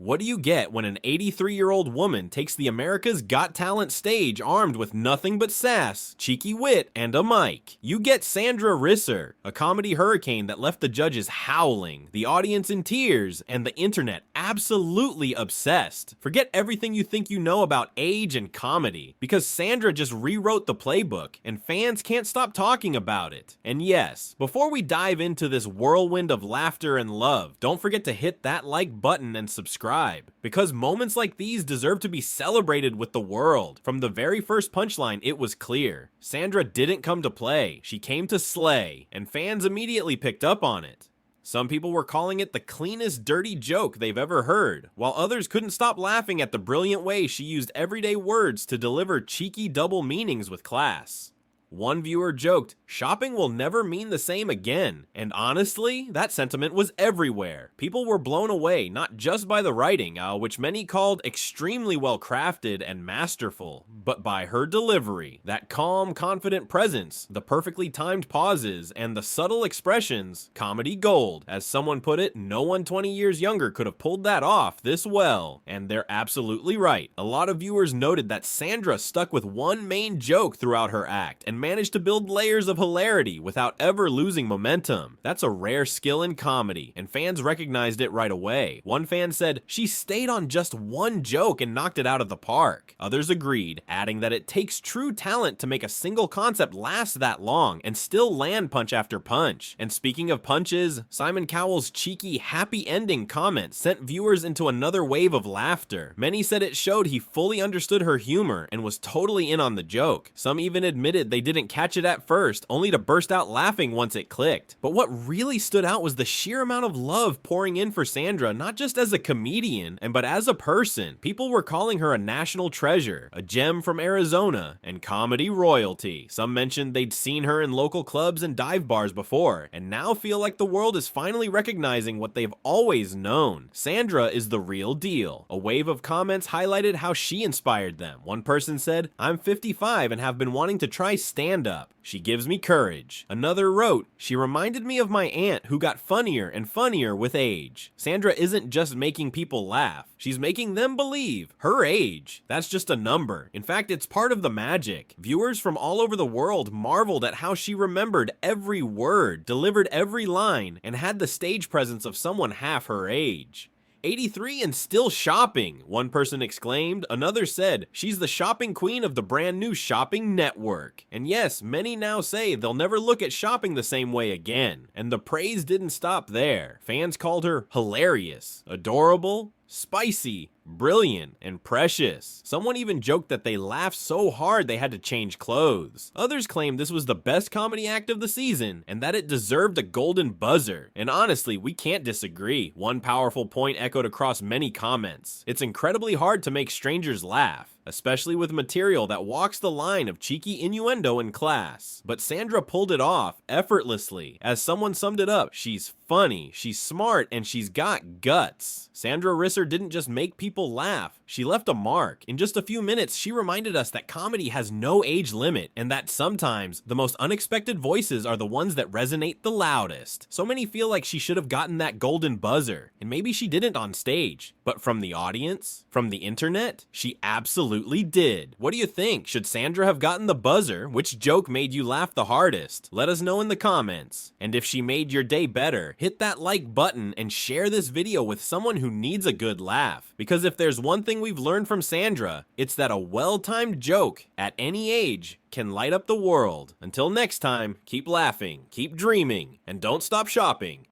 What do you get when an 83-year-old woman takes the America's Got Talent stage armed with nothing but sass, cheeky wit, and a mic? You get Sandra Risser, a comedy hurricane that left the judges howling, the audience in tears, and the internet absolutely obsessed. Forget everything you think you know about age and comedy, because Sandra just rewrote the playbook, and fans can't stop talking about it. And yes, before we dive into this whirlwind of laughter and love, don't forget to hit that like button and subscribe, because moments like these deserve to be celebrated with the world. From the very first punchline, it was clear. Sandra didn't come to play, she came to slay, and fans immediately picked up on it. Some people were calling it the cleanest dirty joke they've ever heard, while others couldn't stop laughing at the brilliant way she used everyday words to deliver cheeky double meanings with class. One viewer joked, "Shopping will never mean the same again," and honestly, that sentiment was everywhere. People were blown away not just by the writing, which many called extremely well crafted and masterful, but by her delivery. That calm, confident presence, the perfectly timed pauses, and the subtle expressions, comedy gold. As someone put it, no one 20 years younger could have pulled that off this well, and they're absolutely right. A lot of viewers noted that Sandra stuck with one main joke throughout her act, and managed to build layers of hilarity without ever losing momentum. That's a rare skill in comedy, and fans recognized it right away. One fan said, "She stayed on just one joke and knocked it out of the park." Others agreed, adding that it takes true talent to make a single concept last that long and still land punch after punch. And speaking of punches, Simon Cowell's cheeky, happy ending comment sent viewers into another wave of laughter. Many said it showed he fully understood her humor and was totally in on the joke. Some even admitted they didn't catch it at first, only to burst out laughing once it clicked. But what really stood out was the sheer amount of love pouring in for Sandra, not just as a comedian, but as a person. People were calling her a national treasure, a gem from Arizona, and comedy royalty. Some mentioned they'd seen her in local clubs and dive bars before, and now feel like the world is finally recognizing what they've always known. Sandra is the real deal. A wave of comments highlighted how she inspired them. One person said, "I'm 55 and have been wanting to try stand-up. She gives me courage." Another wrote, "She reminded me of my aunt who got funnier and funnier with age." Sandra isn't just making people laugh, she's making them believe her age. That's just a number. In fact, it's part of the magic. Viewers from all over the world marveled at how she remembered every word, delivered every line, and had the stage presence of someone half her age. 83 and still shopping, one person exclaimed. Another said, "She's the shopping queen of the brand new shopping network." And yes, many now say they'll never look at shopping the same way again. And the praise didn't stop there. Fans called her hilarious, adorable, spicy, brilliant, and precious. Someone even joked that they laughed so hard they had to change clothes. Others claimed this was the best comedy act of the season and that it deserved a golden buzzer. And honestly, we can't disagree. One powerful point echoed across many comments. It's incredibly hard to make strangers laugh, especially with material that walks the line of cheeky innuendo in class. But Sandra pulled it off effortlessly. As someone summed it up, she's funny, she's smart, and she's got guts. Sandra Risser didn't just make people laugh, she left a mark. In just a few minutes, she reminded us that comedy has no age limit, and that sometimes the most unexpected voices are the ones that resonate the loudest. So many feel like she should have gotten that golden buzzer, and maybe she didn't on stage. But from the audience, from the internet, she absolutely did. What do you think? Should Sandra have gotten the buzzer? Which joke made you laugh the hardest? Let us know in the comments. And if she made your day better, hit that like button and share this video with someone who needs a good laugh. Because if there's one thing we've learned from Sandra, it's that a well-timed joke at any age can light up the world. Until next time, keep laughing, keep dreaming, and don't stop shopping.